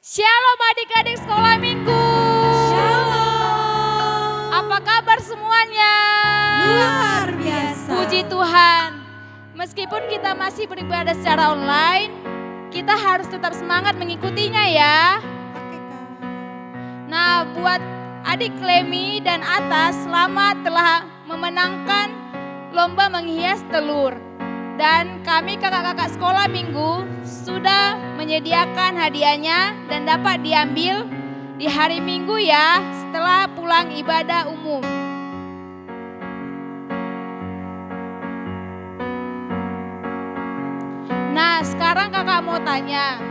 Shalom adik-adik sekolah minggu. Shalom. Apa kabar semuanya? Luar biasa. Puji Tuhan. Meskipun kita masih beribadah secara online, kita harus tetap semangat mengikutinya ya. Oke, Kak. Nah, buat adik Lemi dan Atas, selamat telah memenangkan lomba menghias telur. Dan kami kakak-kakak sekolah minggu sudah menyediakan hadiahnya dan dapat diambil di hari Minggu ya, setelah pulang ibadah umum. Nah, sekarang kakak mau tanya,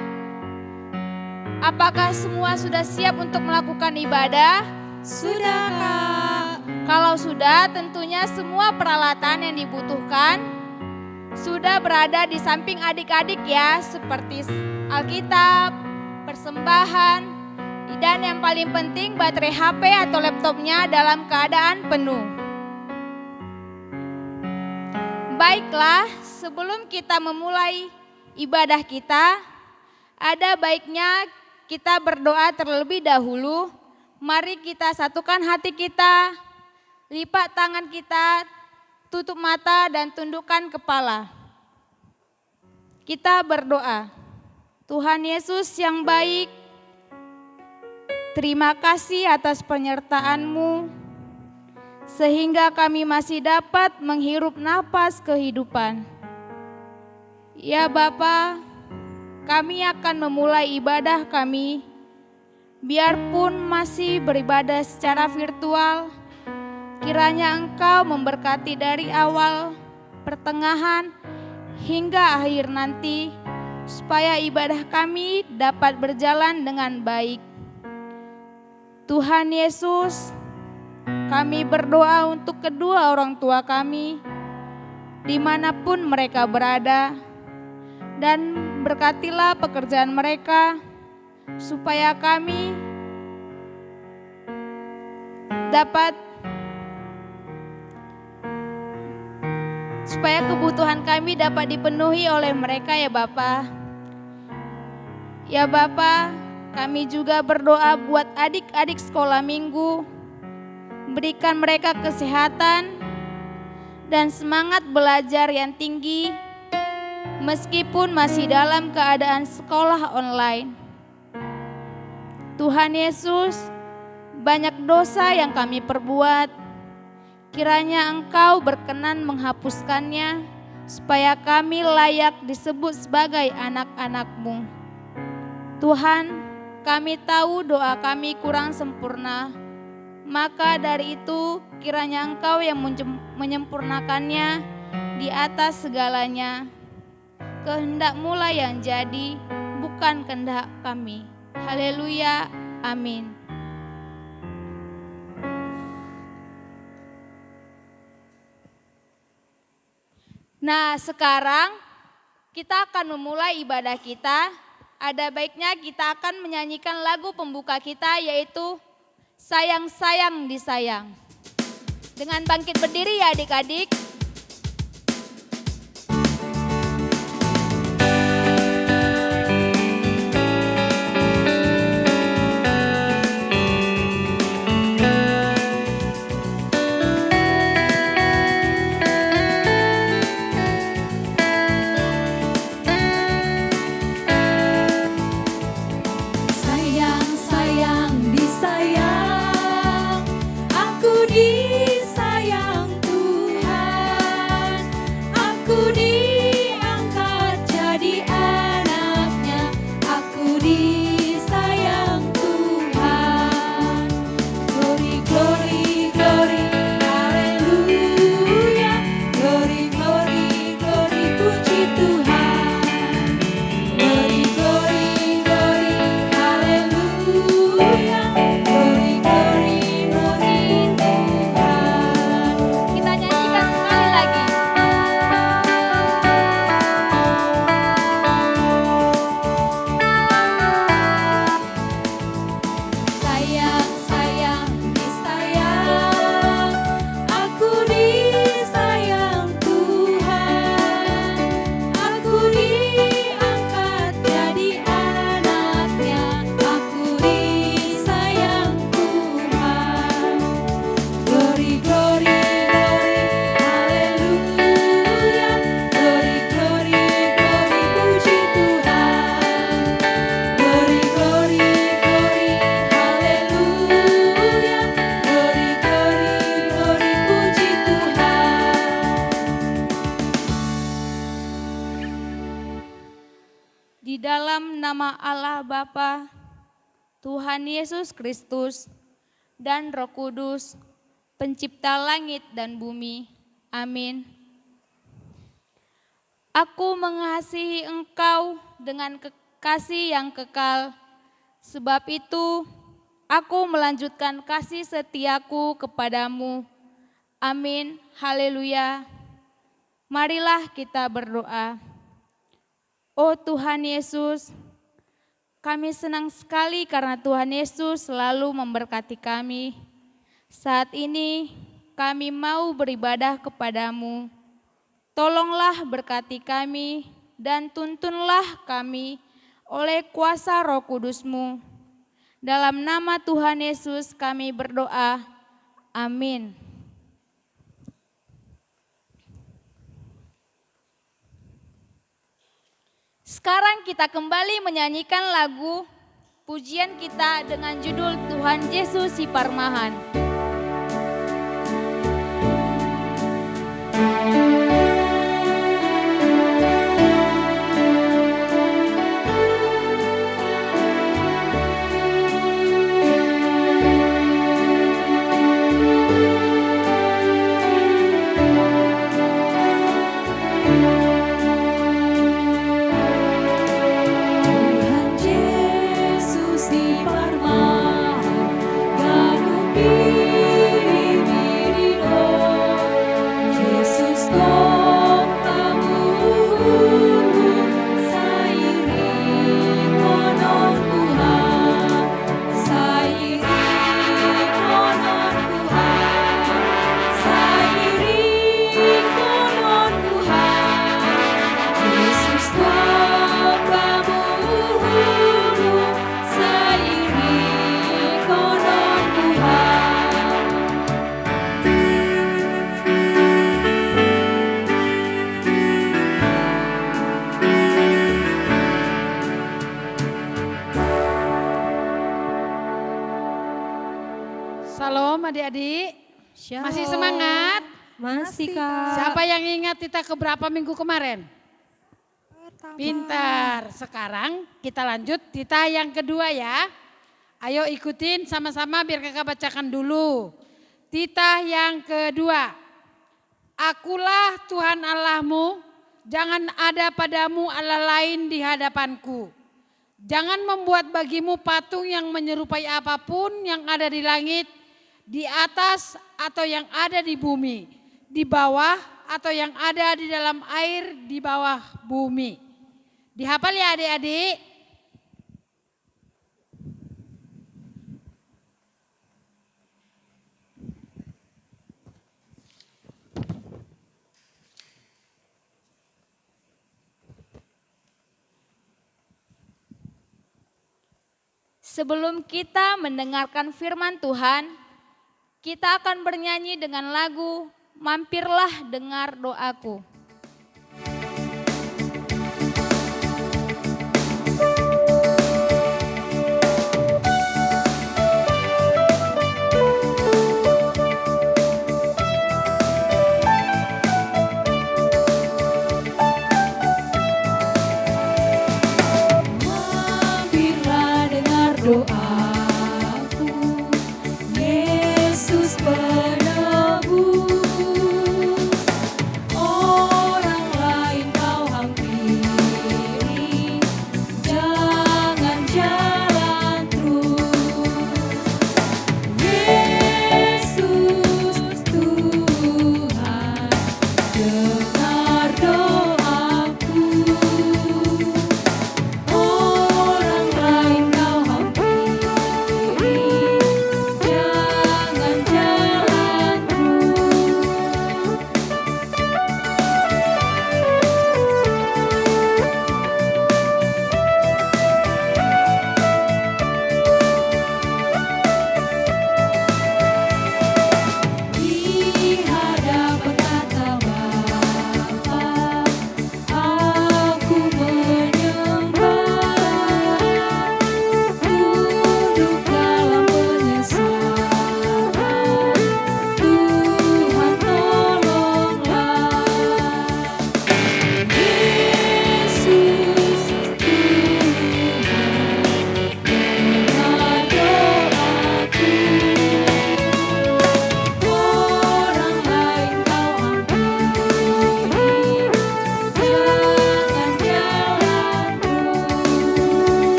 apakah semua sudah siap untuk melakukan ibadah? Sudah, Kak. Kalau sudah, tentunya semua peralatan yang dibutuhkan sudah berada di samping adik-adik ya, seperti Alkitab, persembahan, dan yang paling penting baterai HP atau laptopnya dalam keadaan penuh. Baiklah, sebelum kita memulai ibadah kita, ada baiknya kita berdoa terlebih dahulu. Mari kita satukan hati kita, lipat tangan kita, tutup mata dan tundukkan kepala. Kita berdoa. Tuhan Yesus yang baik, terima kasih atas penyertaan-Mu sehingga kami masih dapat menghirup napas kehidupan. Ya Bapa, kami akan memulai ibadah kami, biarpun masih beribadah secara virtual. Kiranya Engkau memberkati dari awal, pertengahan, hingga akhir nanti, supaya ibadah kami dapat berjalan dengan baik. Tuhan Yesus, kami berdoa untuk kedua orang tua kami, dimanapun mereka berada, dan berkatilah pekerjaan mereka, supaya kami supaya kebutuhan kami dapat dipenuhi oleh mereka ya Bapa. Ya Bapa, kami juga berdoa buat adik-adik sekolah minggu, berikan mereka kesehatan dan semangat belajar yang tinggi meskipun masih dalam keadaan sekolah online. Tuhan Yesus, banyak dosa yang kami perbuat. Kiranya Engkau berkenan menghapuskannya, supaya kami layak disebut sebagai anak-anak-Mu. Tuhan, kami tahu doa kami kurang sempurna, maka dari itu kiranya Engkau yang menyempurnakannya di atas segalanya. Kehendak-Mu lah yang jadi, bukan kehendak kami. Haleluya, amin. Nah, sekarang kita akan memulai ibadah kita. Ada baiknya kita akan menyanyikan lagu pembuka kita, yaitu Sayang-sayang disayang. Dengan bangkit berdiri ya adik-adik. Sayang disayang, aku disayang Tuhan. Di dalam nama Allah Bapa, Tuhan Yesus Kristus, dan Roh Kudus, pencipta langit dan bumi. Amin. Aku mengasihi engkau dengan kasih yang kekal, sebab itu aku melanjutkan kasih setiaku kepadamu. Amin. Haleluya. Marilah kita berdoa. Oh Tuhan Yesus, kami senang sekali karena Tuhan Yesus selalu memberkati kami. Saat ini kami mau beribadah kepadamu. Tolonglah berkati kami dan tuntunlah kami oleh kuasa Roh Kudus-Mu. Dalam nama Tuhan Yesus kami berdoa. Amin. Sekarang kita kembali menyanyikan lagu pujian kita dengan judul Tuhan Yesus si Parmahan. Salam adik-adik, masih semangat? Masih Kak. Siapa yang ingat kita keberapa minggu kemarin? Pintar, sekarang kita lanjut titah yang kedua ya. Ayo ikutin sama-sama biar kakak bacakan dulu. Titah yang kedua. Akulah Tuhan Allahmu, jangan ada padamu Allah lain di hadapanku. Jangan membuat bagimu patung yang menyerupai apapun yang ada di langit, di atas atau yang ada di bumi, di bawah atau yang ada di dalam air di bawah bumi. Dihafal ya adik-adik? Sebelum kita mendengarkan firman Tuhan, kita akan bernyanyi dengan lagu Mampirlah Dengar Doaku. Mampirlah dengar doaku, Yesus penebus. Orang lain kau hampiri, jangan jalan terus. Yesus Tuhan, dengar doaku. Orang lain kau hampiri,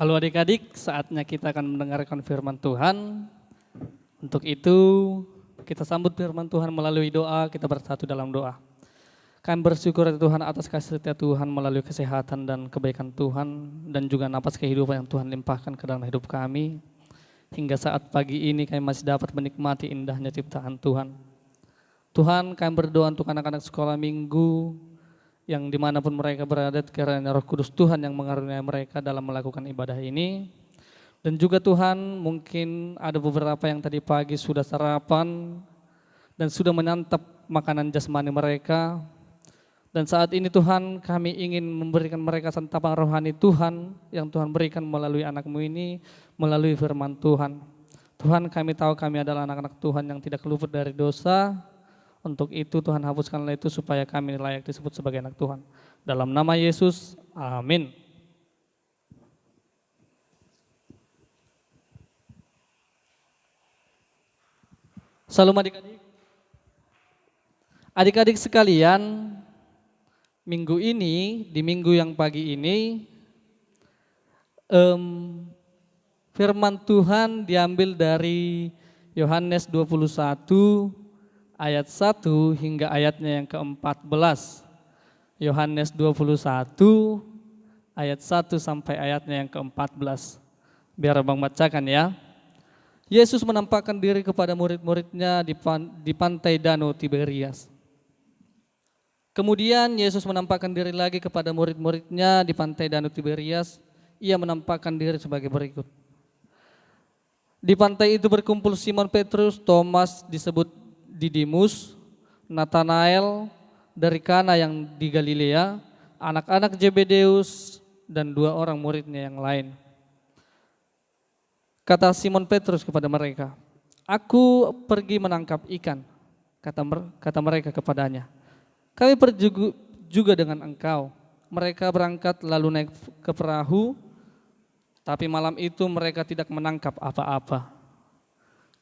Halo adik-adik, saatnya kita akan mendengarkan firman Tuhan. Untuk itu kita sambut firman Tuhan melalui doa, kita bersatu dalam doa. Kami bersyukur ya Tuhan atas kasih setia Tuhan melalui kesehatan dan kebaikan Tuhan dan juga napas kehidupan yang Tuhan limpahkan ke dalam hidup kami. Hingga saat pagi ini kami masih dapat menikmati indahnya ciptaan Tuhan. Tuhan, kami berdoa untuk anak-anak sekolah minggu yang dimanapun mereka berada, kiranya Roh Kudus Tuhan yang mengaruniai mereka dalam melakukan ibadah ini. Dan juga Tuhan, mungkin ada beberapa yang tadi pagi sudah sarapan dan sudah menyantap makanan jasmani mereka. Dan saat ini Tuhan, kami ingin memberikan mereka santapan rohani Tuhan yang Tuhan berikan melalui anak-Mu ini, melalui firman Tuhan. Tuhan, kami tahu kami adalah anak-anak Tuhan yang tidak luput dari dosa. Untuk itu Tuhan hapuskanlah itu supaya kami layak disebut sebagai anak Tuhan. Dalam nama Yesus, amin. Salam adik-adik. Adik-adik sekalian, minggu ini, di minggu yang pagi ini, firman Tuhan diambil dari Yohanes 21 ayat 1 hingga ayatnya yang ke-14. Yohanes 21 ayat 1 sampai ayatnya yang ke-14. Biar Abang bacakan ya. Yesus menampakkan diri kepada murid-muridnya di pantai Danau Tiberias. Kemudian Yesus menampakkan diri lagi kepada murid-muridnya di pantai Danau Tiberias. Ia menampakkan diri sebagai berikut. Di pantai itu berkumpul Simon Petrus, Thomas disebut Didimus, Nathanael dari Kana yang di Galilea, anak-anak Zebedeus dan 2 orang muridnya yang lain. Kata Simon Petrus kepada mereka, "Aku pergi menangkap ikan," kata mereka kepadanya. "Kami pergi juga dengan engkau." Mereka berangkat lalu naik ke perahu, tapi malam itu mereka tidak menangkap apa-apa.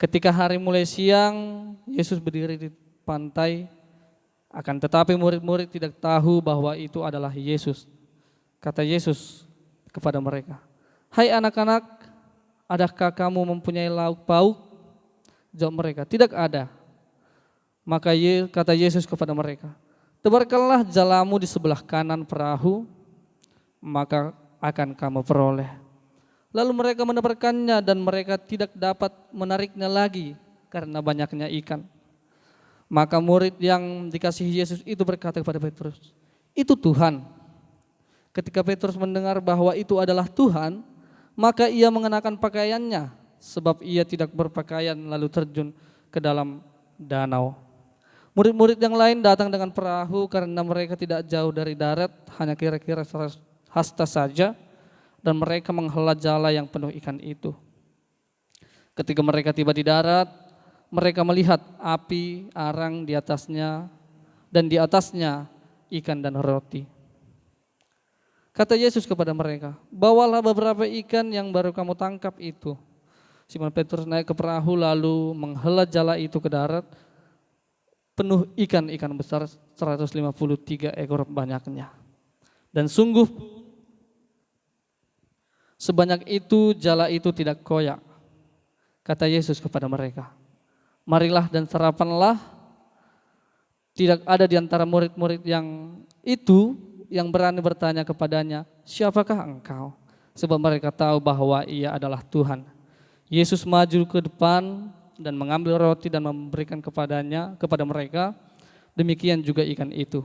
Ketika hari mulai siang, Yesus berdiri di pantai, akan tetapi murid-murid tidak tahu bahwa itu adalah Yesus. Kata Yesus kepada mereka, "Hai anak-anak, adakah kamu mempunyai lauk pauk?" Jawab mereka, "Tidak ada." Maka kata Yesus kepada mereka, "Tebarkanlah jalamu di sebelah kanan perahu, maka akan kamu peroleh." Lalu mereka menebarkannya dan mereka tidak dapat menariknya lagi karena banyaknya ikan. Maka murid yang dikasihi Yesus itu berkata kepada Petrus, "Itu Tuhan." Ketika Petrus mendengar bahwa itu adalah Tuhan, maka ia mengenakan pakaiannya, sebab ia tidak berpakaian lalu terjun ke dalam danau. Murid-murid yang lain datang dengan perahu karena mereka tidak jauh dari darat, hanya kira-kira hasta saja, dan mereka menghela jala yang penuh ikan itu. Ketika mereka tiba di darat, mereka melihat api arang di atasnya, dan di atasnya ikan dan roti. Kata Yesus kepada mereka, "Bawalah beberapa ikan yang baru kamu tangkap itu." Simon Petrus naik ke perahu lalu menghela jala itu ke darat, penuh ikan-ikan besar 153 ekor banyaknya. Dan sungguh sebanyak itu jala itu tidak koyak. Kata Yesus kepada mereka, "Marilah dan sarapanlah." Tidak ada di antara murid-murid yang itu yang berani bertanya kepadanya, "Siapakah engkau?" Sebab mereka tahu bahwa ia adalah Tuhan. Yesus maju ke depan dan mengambil roti dan memberikan kepada mereka. Demikian juga ikan itu.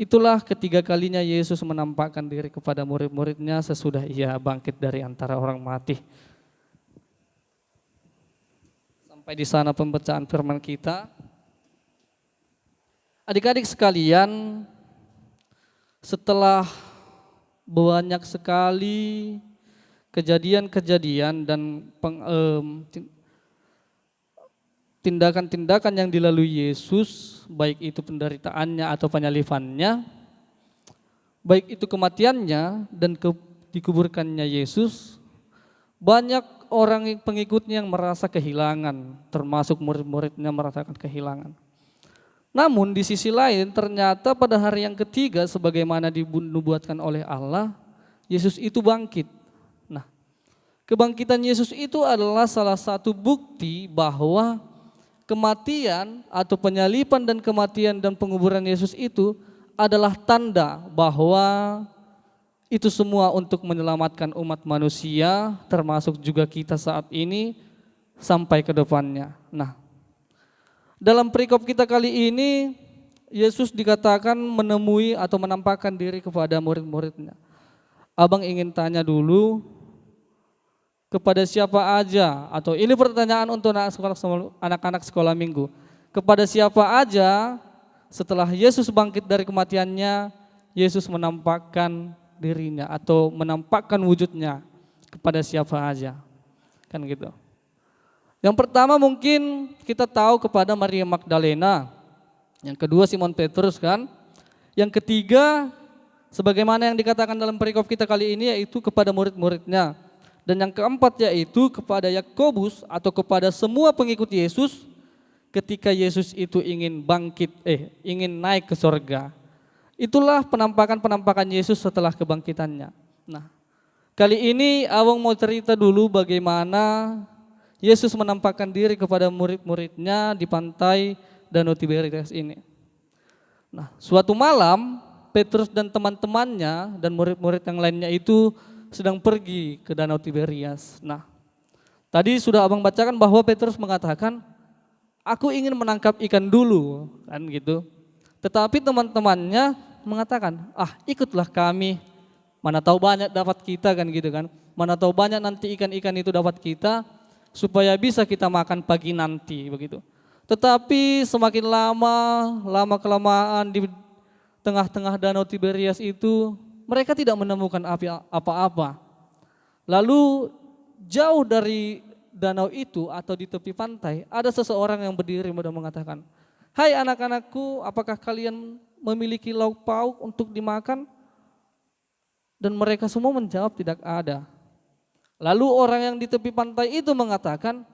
Itulah ketiga kalinya Yesus menampakkan diri kepada murid-muridnya sesudah ia bangkit dari antara orang mati. Sampai di sana pembacaan firman kita. Adik-adik sekalian, setelah banyak sekali kejadian-kejadian dan tindakan-tindakan yang dilalui Yesus, baik itu penderitaannya atau penyalibannya, baik itu kematiannya dan dikuburkannya Yesus, banyak orang pengikutnya yang merasa kehilangan, termasuk murid-muridnya merasakan kehilangan. Namun di sisi lain ternyata pada hari yang ketiga sebagaimana dinubuatkan oleh Allah, Yesus itu bangkit. Nah, Kebangkitan Yesus itu adalah salah satu bukti bahwa kematian atau penyaliban dan kematian dan penguburan Yesus itu adalah tanda bahwa itu semua untuk menyelamatkan umat manusia, termasuk juga kita saat ini sampai ke depannya. Nah, dalam perikop kita kali ini, Yesus dikatakan menemui atau menampakkan diri kepada murid-muridnya. Abang ingin tanya dulu, kepada siapa aja, atau ini pertanyaan untuk anak-anak sekolah minggu. Kepada siapa aja setelah Yesus bangkit dari kematiannya, Yesus menampakkan dirinya atau menampakkan wujudnya kepada siapa aja. Kan gitu. Yang pertama mungkin kita tahu kepada Maria Magdalena. Yang kedua Simon Petrus kan. Yang ketiga sebagaimana yang dikatakan dalam perikop kita kali ini yaitu kepada murid-muridnya. Dan yang keempat yaitu kepada Yakobus atau kepada semua pengikut Yesus ketika Yesus itu ingin ingin naik ke sorga. Itulah penampakan-penampakan Yesus setelah kebangkitannya. Nah, kali ini Awang mau cerita dulu bagaimana Yesus menampakkan diri kepada murid-muridnya di pantai Danau Tiberias ini. Nah, suatu malam Petrus dan teman-temannya dan murid-murid yang lainnya itu sedang pergi ke Danau Tiberias. Nah, tadi sudah Abang bacakan bahwa Petrus mengatakan, aku ingin menangkap ikan dulu, kan gitu. Tetapi teman-temannya mengatakan, ikutlah kami, mana tahu banyak dapat kita kan gitu kan. Mana tahu banyak nanti ikan-ikan itu dapat kita, supaya bisa kita makan pagi nanti begitu. Tetapi semakin lama kelamaan di tengah-tengah Danau Tiberias itu, mereka tidak menemukan apa-apa. Lalu jauh dari danau itu atau di tepi pantai ada seseorang yang berdiri dan mengatakan, hai anak-anakku, apakah kalian memiliki lauk pauk untuk dimakan? Dan mereka semua menjawab tidak ada. Lalu orang yang di tepi pantai itu mengatakan,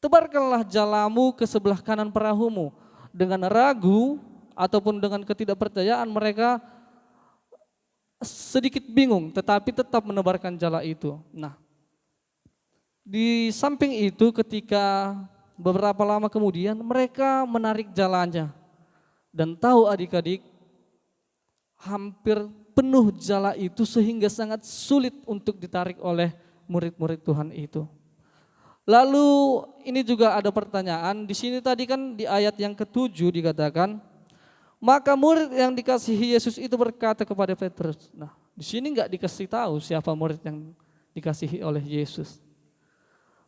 tebarkanlah jalamu ke sebelah kanan perahumu. Dengan ragu ataupun dengan ketidakpercayaan mereka sedikit bingung tetapi tetap menebarkan jala itu. Nah, di samping itu ketika beberapa lama kemudian mereka menarik jalannya dan tahu adik-adik hampir penuh jala itu sehingga sangat sulit untuk ditarik oleh murid-murid Tuhan itu. Lalu ini juga ada pertanyaan, di sini tadi kan di ayat yang ke-7 dikatakan, maka murid yang dikasihi Yesus itu berkata kepada Petrus. Nah, di sini enggak dikasih tahu siapa murid yang dikasihi oleh Yesus.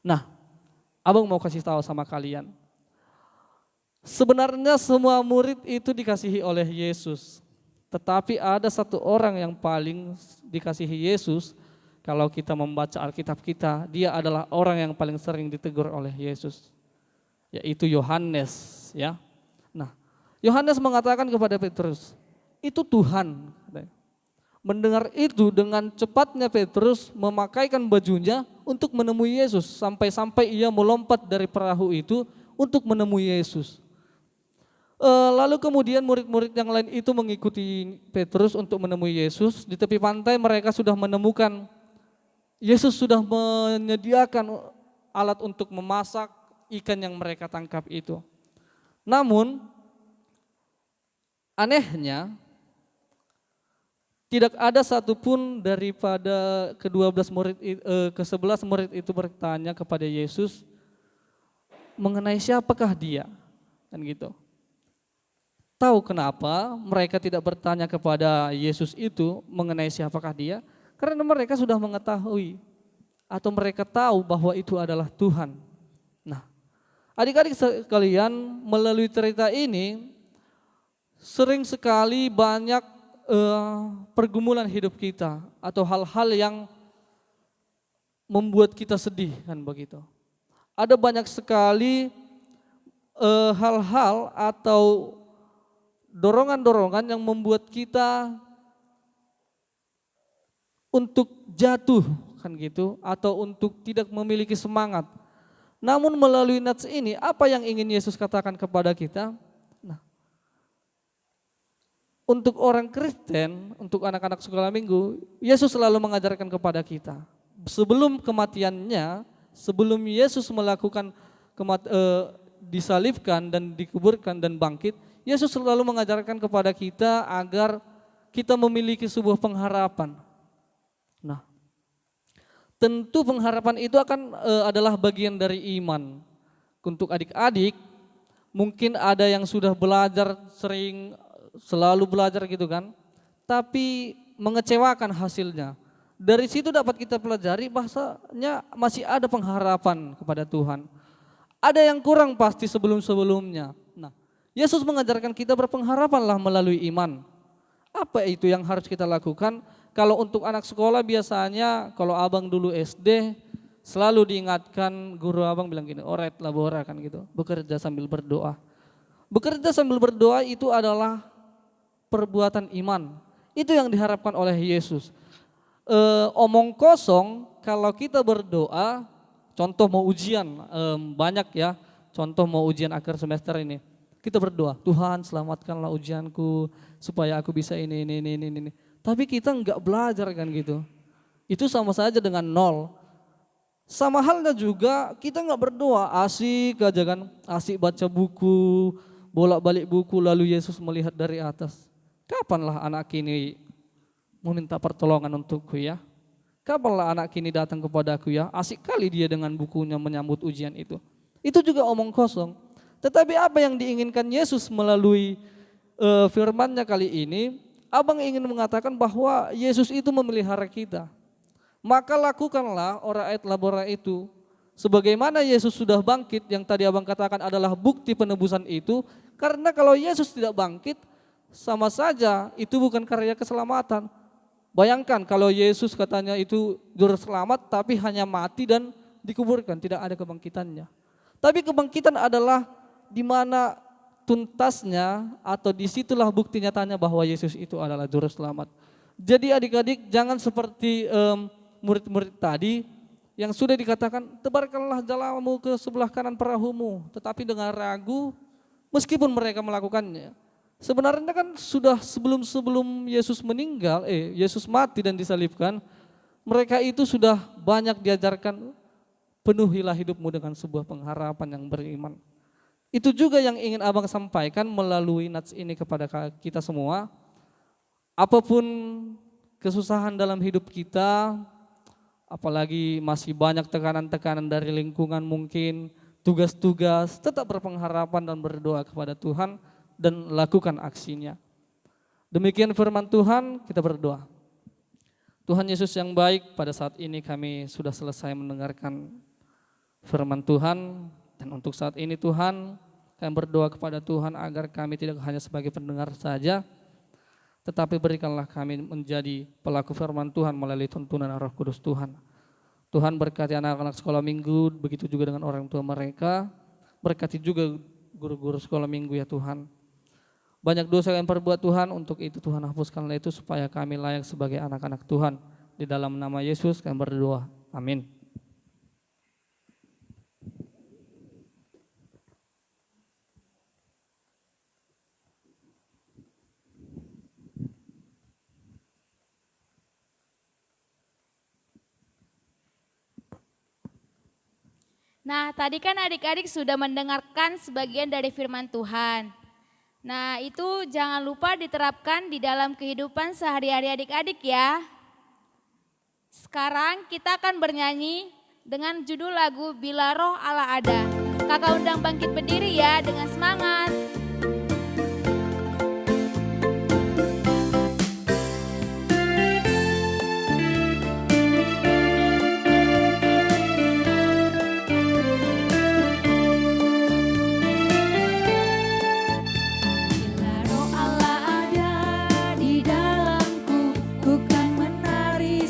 Nah, Abang mau kasih tahu sama kalian. Sebenarnya semua murid itu dikasihi oleh Yesus. Tetapi ada satu orang yang paling dikasihi Yesus. Kalau kita membaca Alkitab kita, dia adalah orang yang paling sering ditegur oleh Yesus. Yaitu Yohanes, ya. Nah, Yohanes mengatakan kepada Petrus, itu Tuhan. Mendengar itu dengan cepatnya Petrus memakaikan bajunya untuk menemui Yesus. Sampai-sampai ia melompat dari perahu itu untuk menemui Yesus. Lalu kemudian murid-murid yang lain itu mengikuti Petrus untuk menemui Yesus. Di tepi pantai mereka sudah menemukan, Yesus sudah menyediakan alat untuk memasak ikan yang mereka tangkap itu. Namun anehnya, tidak ada satupun daripada ke-11 murid itu bertanya kepada Yesus mengenai siapakah dia, kan gitu. Tahu kenapa mereka tidak bertanya kepada Yesus itu mengenai siapakah dia? Karena mereka sudah mengetahui atau mereka tahu bahwa itu adalah Tuhan. Nah, adik-adik sekalian, melalui cerita ini sering sekali banyak pergumulan hidup kita atau hal-hal yang membuat kita sedih kan begitu. Ada banyak sekali hal-hal atau dorongan-dorongan yang membuat kita untuk jatuh kan gitu atau untuk tidak memiliki semangat. Namun melalui nats ini apa yang ingin Yesus katakan kepada kita? Nah, untuk orang Kristen, untuk anak-anak sekolah minggu, Yesus selalu mengajarkan kepada kita sebelum kematiannya, sebelum Yesus melakukan disalibkan dan dikuburkan dan bangkit, Yesus selalu mengajarkan kepada kita agar kita memiliki sebuah pengharapan. Nah, tentu pengharapan itu adalah bagian dari iman. Untuk adik-adik, mungkin ada yang sudah belajar selalu belajar gitu kan, tapi mengecewakan hasilnya. Dari situ dapat kita pelajari bahasanya masih ada pengharapan kepada Tuhan. Ada yang kurang pasti sebelum-sebelumnya. Nah, Yesus mengajarkan kita berpengharapanlah melalui iman. Apa itu yang harus kita lakukan? Kalau untuk anak sekolah biasanya kalau abang dulu SD selalu diingatkan guru abang bilang gini, oret labora kan gitu, bekerja sambil berdoa. Bekerja sambil berdoa itu adalah perbuatan iman. Itu yang diharapkan oleh Yesus. Omong kosong kalau kita berdoa, contoh mau ujian banyak ya, contoh mau ujian akhir semester ini. Kita berdoa, Tuhan selamatkanlah ujianku supaya aku bisa ini. Tapi kita enggak belajar kan gitu. Itu sama saja dengan nol. Sama halnya juga kita enggak berdoa, asik aja kan, asik baca buku, bolak-balik buku lalu Yesus melihat dari atas. Kapanlah anak ini meminta pertolongan untukku ya? Kapanlah anak ini datang kepadaku ya? Asik kali dia dengan bukunya menyambut ujian itu. Itu juga omong kosong. Tetapi apa yang diinginkan Yesus melalui firman-Nya kali ini, abang ingin mengatakan bahwa Yesus itu memelihara kita. Maka lakukanlah ora et labora itu. Sebagaimana Yesus sudah bangkit, yang tadi abang katakan adalah bukti penebusan itu. Karena kalau Yesus tidak bangkit, sama saja itu bukan karya keselamatan. Bayangkan kalau Yesus katanya itu juru selamat tapi hanya mati dan dikuburkan, tidak ada kebangkitannya. Tapi kebangkitan adalah di mana tuntasnya atau disitulah bukti nyatanya bahwa Yesus itu adalah juru selamat. Jadi adik-adik jangan seperti murid-murid tadi yang sudah dikatakan tebarkanlah jalamu ke sebelah kanan perahumu, tetapi dengan ragu meskipun mereka melakukannya. Sebenarnya kan sudah sebelum Yesus meninggal, Yesus mati dan disalibkan, mereka itu sudah banyak diajarkan penuhilah hidupmu dengan sebuah pengharapan yang beriman. Itu juga yang ingin abang sampaikan melalui nats ini kepada kita semua. Apapun kesusahan dalam hidup kita, apalagi masih banyak tekanan-tekanan dari lingkungan mungkin, tugas-tugas, tetap berpengharapan dan berdoa kepada Tuhan dan lakukan aksinya. Demikian firman Tuhan, kita berdoa. Tuhan Yesus yang baik, pada saat ini kami sudah selesai mendengarkan firman Tuhan. Dan untuk saat ini Tuhan, kami berdoa kepada Tuhan agar kami tidak hanya sebagai pendengar saja, tetapi berikanlah kami menjadi pelaku firman Tuhan melalui tuntunan Roh Kudus Tuhan. Tuhan berkati anak-anak sekolah minggu, begitu juga dengan orang tua mereka, berkati juga guru-guru sekolah minggu ya Tuhan. Banyak dosa yang perbuat Tuhan, untuk itu Tuhan hapuskanlah itu supaya kami layak sebagai anak-anak Tuhan. Di dalam nama Yesus kami berdoa, amin. Nah, tadi kan adik-adik sudah mendengarkan sebagian dari firman Tuhan. Nah, itu jangan lupa diterapkan di dalam kehidupan sehari-hari adik-adik ya. Sekarang kita akan bernyanyi dengan judul lagu Bila Roh Allah Ada. Kakak undang bangkit berdiri ya dengan semangat. Di dalamku, ku kan bernyanyi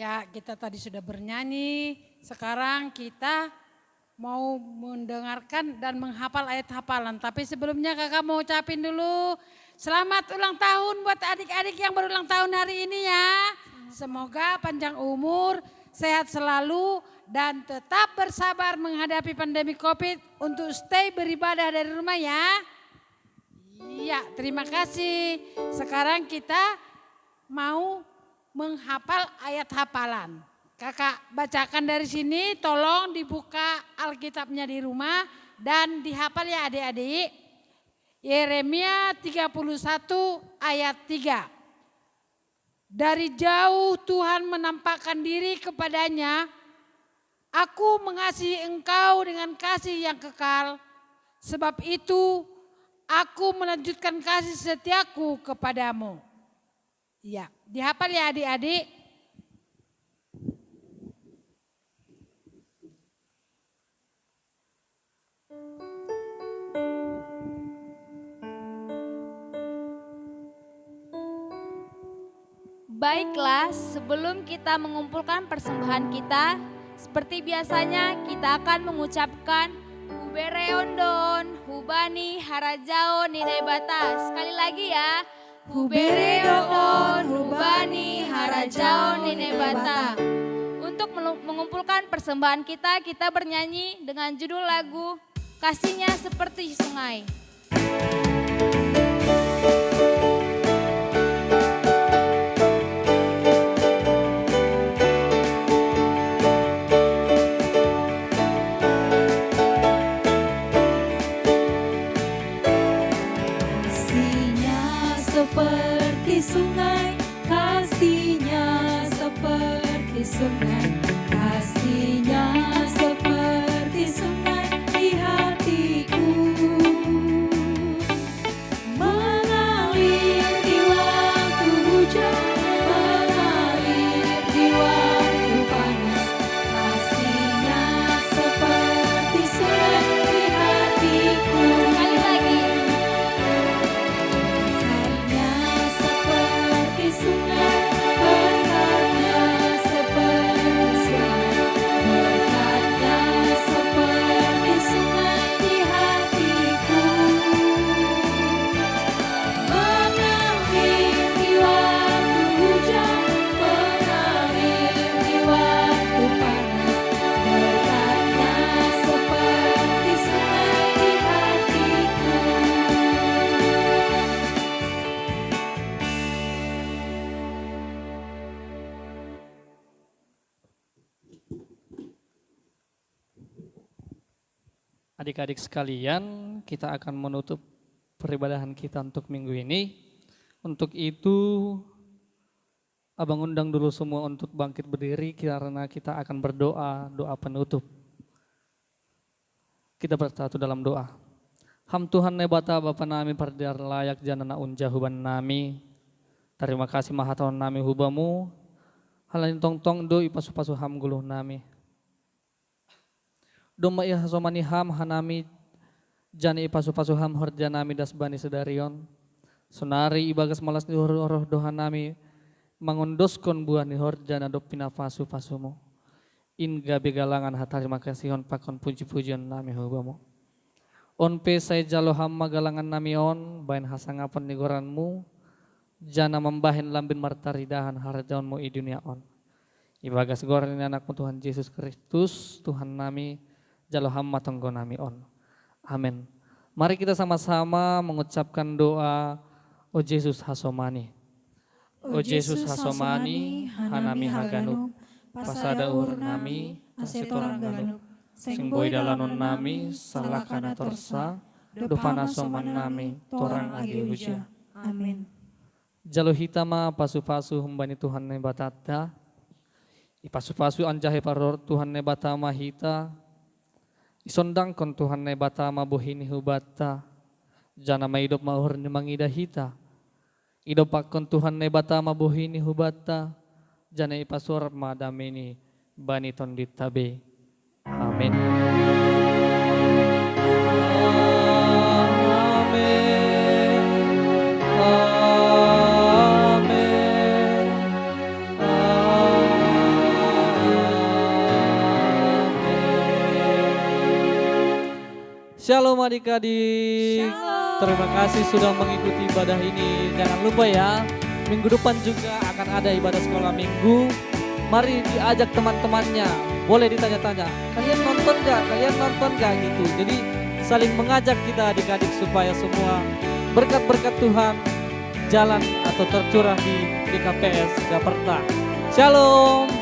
Ya, kita tadi sudah bernyanyi, sekarang kita mau mendengarkan dan menghafal ayat hafalan. Tapi sebelumnya kakak mau ucapin dulu selamat ulang tahun buat adik-adik yang berulang tahun hari ini ya. Semoga panjang umur, sehat selalu dan tetap bersabar menghadapi pandemi COVID untuk stay beribadah dari rumah ya. Iya, terima kasih. Sekarang kita mau menghafal ayat hafalan. Kakak bacakan dari sini, tolong dibuka Alkitabnya di rumah dan dihafal ya adik-adik. Yeremia 31 ayat 3. Dari jauh Tuhan menampakkan diri kepadanya, aku mengasihi engkau dengan kasih yang kekal, sebab itu aku melanjutkan kasih setiaku kepadamu. Ya, dihafal ya adik-adik. Baiklah, sebelum kita mengumpulkan persembahan kita, seperti biasanya kita akan mengucapkan Hubereondon, Hubani, Harajao, Ninebata. Sekali lagi ya. Hubereondon, Hubani, Harajao, Ninebata. Untuk mengumpulkan persembahan kita, kita bernyanyi dengan judul lagu Kasihnya Seperti Sungai. Seperti sungai, kasihnya seperti sungai, kasihnya seperti sungai di hatiku, mengalir di waktu hujan, mengalir di waktu panas, kasihnya seperti sungai di hatiku. Sekali lagi. Sungai, berkatnya seperti sungai, berkatnya seperti sungai di hatiku, mengalir di waktu hujan, mengalir di waktu panas, berkatnya seperti sungai di hatiku. Adik-adik sekalian, kita akan menutup peribadahan kita untuk minggu ini. Untuk itu, abang undang dulu semua untuk bangkit berdiri karena kita akan berdoa, doa penutup. Kita bersatu dalam doa. Ham Tuhan nebata Bapa nami pardar layak janana unja huban nami. Terima kasih maha Tuhan nami hubamu. Halain tong do ipasu-pasu ham guluh nami. Doma iha somani ham hanami jani ipasu-pasu ham horjanami das bani sedarion. Sonari ibagas malas ni roh dohanami mangondoskon buah ni horjana do pinafasu pasumu. Inga begalangan hatari makasihon pakon puji-pujian nami hubamu. On pe saya jalo ham magalangan nami on bain hasangapon ni goranmu. Jana membahin lambin martaridahan harjaonmu i dunia on. Ibagas goran ini anakmu Tuhan Yesus Kristus Tuhan nami jalo hamma tonggo nami on. Amin. Mari kita sama-sama mengucapkan doa O Yesus hasomani. O Yesus hasomani hanami haganup. Pasada ur nami asetorang ganup. Sing boy dalanon nami salakana torsa. Dopana soman nami torang agi huja. Amin. Jalo hitama pasu-pasu humbani Tuhan ne batata. Ipasu-pasu anjahe paror Tuhan ne batama hita. Isondang kon Tuhan ne batama bohini hubata. Jana maidop mahur ni mangida hita. Idopak kon Tuhan ne batama bohini hubata. Jana ipasur madamini bani tondit tabe. Amin. Amin. Amin. Shalom adik-adik. Terima kasih sudah mengikuti ibadah ini. Jangan lupa ya, minggu depan juga akan ada ibadah sekolah minggu. Mari diajak teman-temannya. Boleh ditanya-tanya, kalian nonton gak? Kalian nonton gak gitu. Jadi saling mengajak kita adik-adik supaya semua berkat-berkat Tuhan jalan atau tercurah di DKPS Gaperta. Shalom.